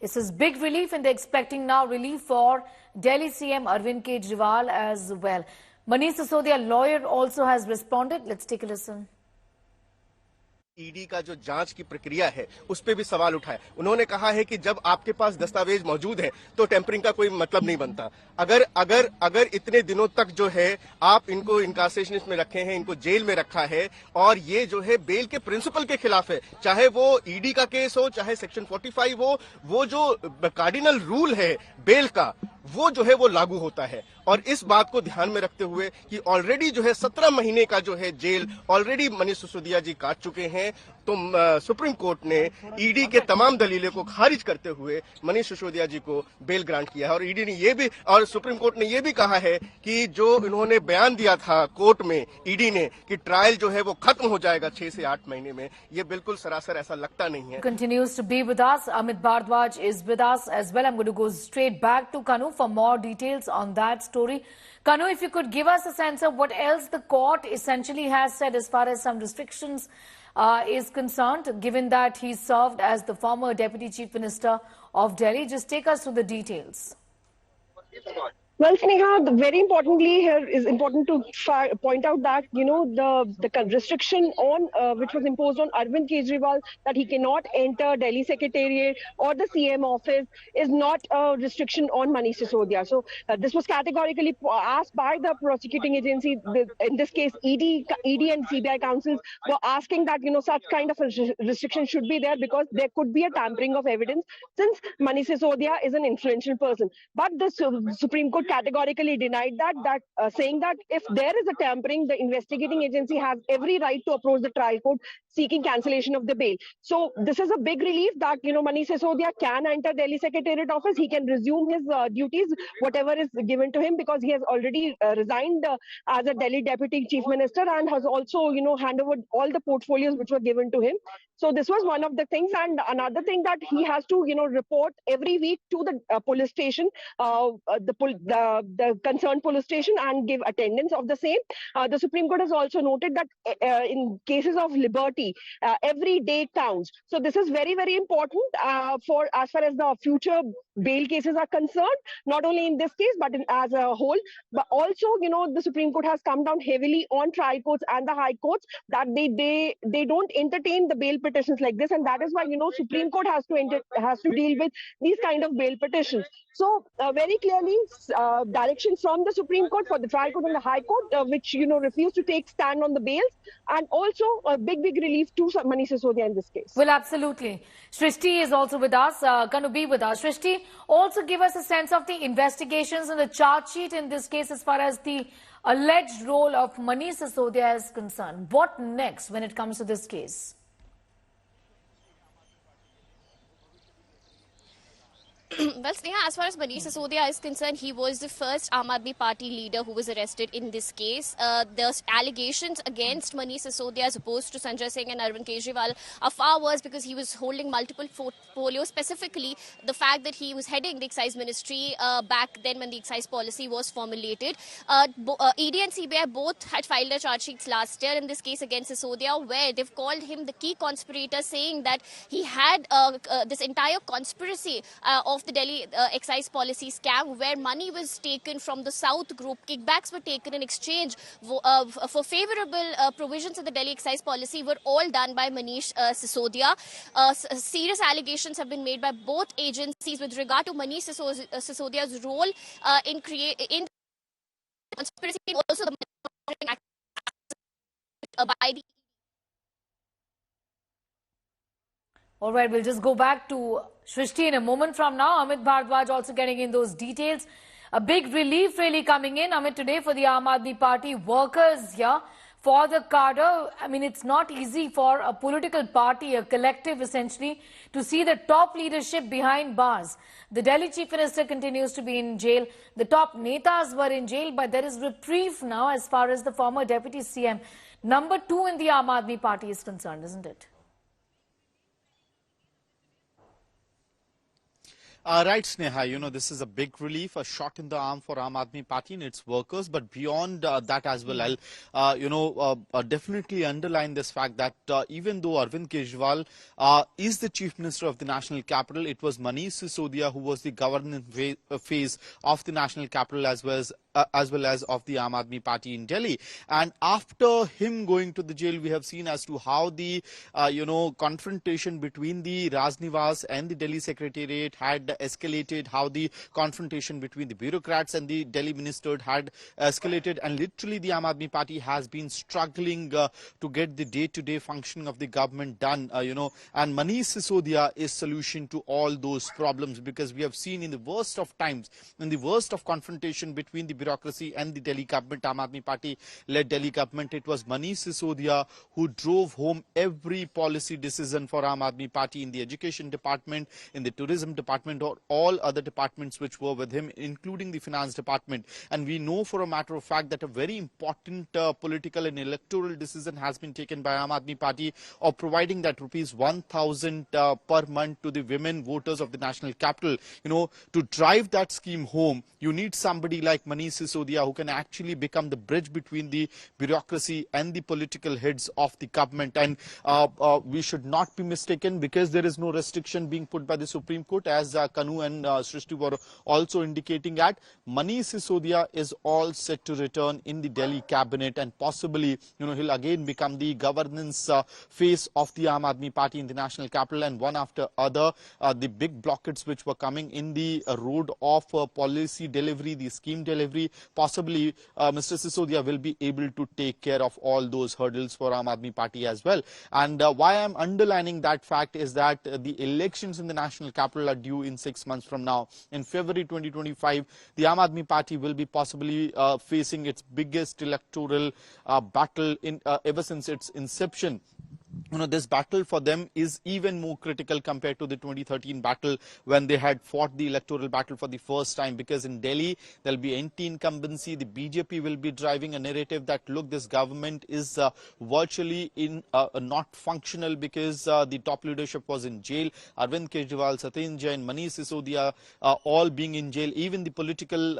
This is big relief, and they're expecting now relief for Delhi CM Arvind Kejriwal as well. Manish Sisodia, lawyer, also has responded. Let's take a listen. ED का जो जांच की प्रक्रिया है उस पे भी सवाल उठाया। उन्होंने कहा है कि जब आपके पास दस्तावेज मौजूद है तो टेम्परिंग का कोई मतलब नहीं बनता। अगर इतने दिनों तक जो है आप इनको इनकार्सेशन में रखे हैं, इनको जेल में रखा है और ये जो है बेल के प्रिंसिपल के खिलाफ है, चाहे वो ईडी का केस हो, चाहे सेक्शन 45 हो, वो जो कार्डिनल रूल है बेल का वो जो है वो लागू होता है। और इस बात को ध्यान में रखते हुए कि ऑलरेडी जो है 17 महीने का जो है जेल ऑलरेडी मनीष सिसोदिया जी काट चुके हैं, तो सुप्रीम कोर्ट ने ईडी के तमाम दलीलों को खारिज करते हुए मनीष सिसोदिया जी को बेल ग्रांट किया है। और ईडी ने ये भी और सुप्रीम कोर्ट ने ये भी कहा है कि जो इन्होंने बयान दिया था कोर्ट में ईडी ने कि ट्रायल जो है वो खत्म हो जाएगा 6 से 8 महीने में, ये बिल्कुल सरासर ऐसा लगता नहीं है। Continues to be with us. Amit Bhardwaj is with us as well. I'm going to go straight back to Kanu for more details on that story. Kanu, if you could give us a sense of what else the court essentially has said as far as some restrictions is concerned, given that he served as the former Deputy Chief Minister of Delhi. Just take us through the details. Well, Sneha, very importantly here is important to point out that, the restriction on which was imposed on Arvind Kejriwal that he cannot enter Delhi Secretariat or the CM office is not a restriction on Manish Sisodia. So this was categorically asked by the prosecuting agency. In this case, ED and CBI counsels were asking that, such kind of a restriction should be there because there could be a tampering of evidence since Manish Sisodia is an influential person. But the Supreme Court categorically denied that, saying that if there is a tampering, the investigating agency has every right to approach the trial court seeking cancellation of the bail. So this is a big relief that, Manish Sisodia can enter Delhi Secretariat office. He can resume his duties, whatever is given to him, because he has already resigned as a Delhi Deputy Chief Minister and has also, handed over all the portfolios which were given to him. So this was one of the things. And another thing that he has to, report every week to the police station, the concerned police station, and give attendance of the same. The Supreme Court has also noted that in cases of liberty, every day counts. So this is very, very important for as far as the future bail cases are concerned, not only in this case, but as a whole. But also, the Supreme Court has come down heavily on trial courts and the high courts that they don't entertain the bail petitions like this. And that is why, Supreme Court has to deal with these kind of bail petitions. So very clearly, direction from the Supreme Court for the trial court and the high court, which, refuse to take stand on the bails, and also a big relief to Manish Sisodia in this case. Well, absolutely. Shrishti is also with us, going to be with us. Shrishti, also give us a sense of the investigations and the charge sheet in this case as far as the alleged role of Manish Sisodia is concerned. What next when it comes to this case? Well, Sneha, as far as Manish Sisodia is concerned, he was the first Aam Aadmi Party leader who was arrested in this case. The allegations against Manish Sisodia as opposed to Sanjay Singh and Arvind Kejriwal are far worse because he was holding multiple portfolios, specifically the fact that he was heading the excise ministry back then when the excise policy was formulated. ED and CBI both had filed their charge sheets last year in this case against Sisodia, where they've called him the key conspirator, saying that he had this entire conspiracy of the Delhi excise policy scam, where money was taken from the South group, kickbacks were taken in exchange for favourable provisions of the Delhi excise policy, were all done by Manish Sisodia. Serious allegations have been made by both agencies with regard to Manish Sisodia's role in conspiracy, also the by the. All right, we'll just go back to Shrishti in a moment from now. Amit Bhardwaj also getting in those details. A big relief really coming in, Amit, today for the Aam Aadmi Party workers here for the cadre. I mean, it's not easy for a political party, a collective essentially, to see the top leadership behind bars. The Delhi Chief Minister continues to be in jail. The top netas were in jail, but there is reprieve now as far as the former Deputy CM, number 2 in the Aam Aadmi Party is concerned, isn't it? Right, Sneha, this is a big relief, a shot in the arm for Aam Aadmi Party and its workers. But beyond that as well, I'll definitely underline this fact that even though Arvind Kejriwal is the Chief Minister of the national capital, it was Manish Sisodia who was the governance phase of the national capital as well as of the Aam Aadmi Party in Delhi. And after him going to the jail, we have seen as to how the confrontation between the Raj Nivas and the Delhi Secretariat had escalated, how the confrontation between the bureaucrats and the Delhi minister had escalated, and literally the Aam Aadmi Party has been struggling to get the day-to-day functioning of the government done, and Manish Sisodia is solution to all those problems, because we have seen in the worst of times, in the worst of confrontation between the bureaucracy and the Delhi government, Aam Aadmi Party led Delhi government, it was Manish Sisodia who drove home every policy decision for Aam Aadmi Party in the education department, in the tourism department, or all other departments which were with him, including the finance department. And we know for a matter of fact that a very important political and electoral decision has been taken by Aam Aadmi Party of providing that rupees 1,000 per month to the women voters of the national capital. To drive that scheme home, you need somebody like Manish Sisodia who can actually become the bridge between the bureaucracy and the political heads of the government. And we should not be mistaken, because there is no restriction being put by the Supreme Court, as Kanu and Srishti were also indicating at. Manish Sisodia is all set to return in the Delhi cabinet, and possibly, he'll again become the governance face of the Aam Aadmi Party in the national capital. And one after other, the big blockades which were coming in the road of policy delivery, the scheme delivery, possibly Mr. Sisodia will be able to take care of all those hurdles for Aam Aadmi Party as well. And why I'm underlining that fact is that the elections in the national capital are due in 6 months from now. In February 2025, the Aam Aadmi Party will be possibly facing its biggest electoral battle ever since its inception. This battle for them is even more critical compared to the 2013 battle, when they had fought the electoral battle for the first time, because in Delhi there'll be anti-incumbency. The BJP will be driving a narrative that, look, this government is virtually not functional because the top leadership was in jail. Arvind Kejriwal, Satyen Jain, Manish Sisodia all being in jail. Even the political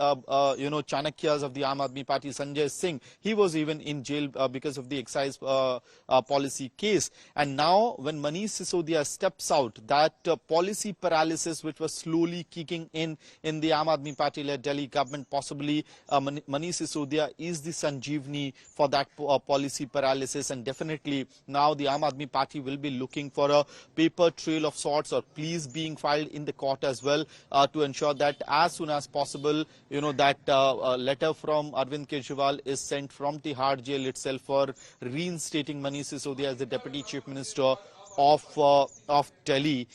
Chanakyas of the Aam Aadmi Party, Sanjay Singh, he was even in jail because of the excise policy case. And now when Manish Sisodia steps out, that policy paralysis which was slowly kicking in the Aam Aadmi Party led Delhi government, possibly Manish Sisodia is the Sanjeevani for that policy paralysis. And definitely now the Aam Aadmi Party will be looking for a paper trail of sorts, or pleas being filed in the court as well, to ensure that as soon as possible, that letter from Arvind Kejriwal is sent from Tihar jail itself for reinstating Manish Sisodia as the Deputy Chief Minister of Delhi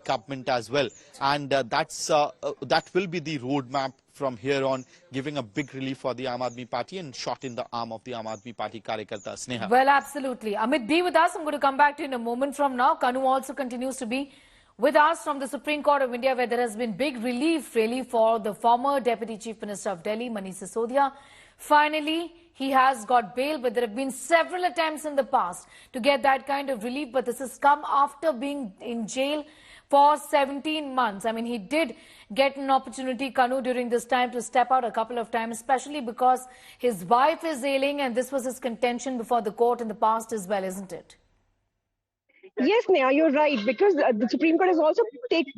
government as well. And that will be the roadmap from here on, giving a big relief for the Aam Aadmi Party and shot in the arm of the Aam Aadmi Party Karyakarta. Sneha. Well, absolutely. Amit, be with us. I'm going to come back to you in a moment from now. Kanu also continues to be with us from the Supreme Court of India, where there has been big relief really for the former Deputy Chief Minister of Delhi, Manish Sisodia. Finally, he has got bail, but there have been several attempts in the past to get that kind of relief, but this has come after being in jail for 17 months. I mean, he did get an opportunity, Kanu, during this time to step out a couple of times, especially because his wife is ailing, and this was his contention before the court in the past as well, isn't it? Yes, Neha, you're right, because the Supreme Court has also take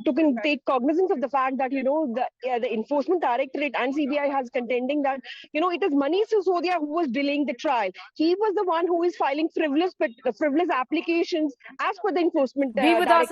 cognizance of the fact that, the Enforcement Directorate and CBI has contending that, it is Manish Sisodia who was delaying the trial. He was the one who is filing frivolous applications as per the Enforcement Be with us.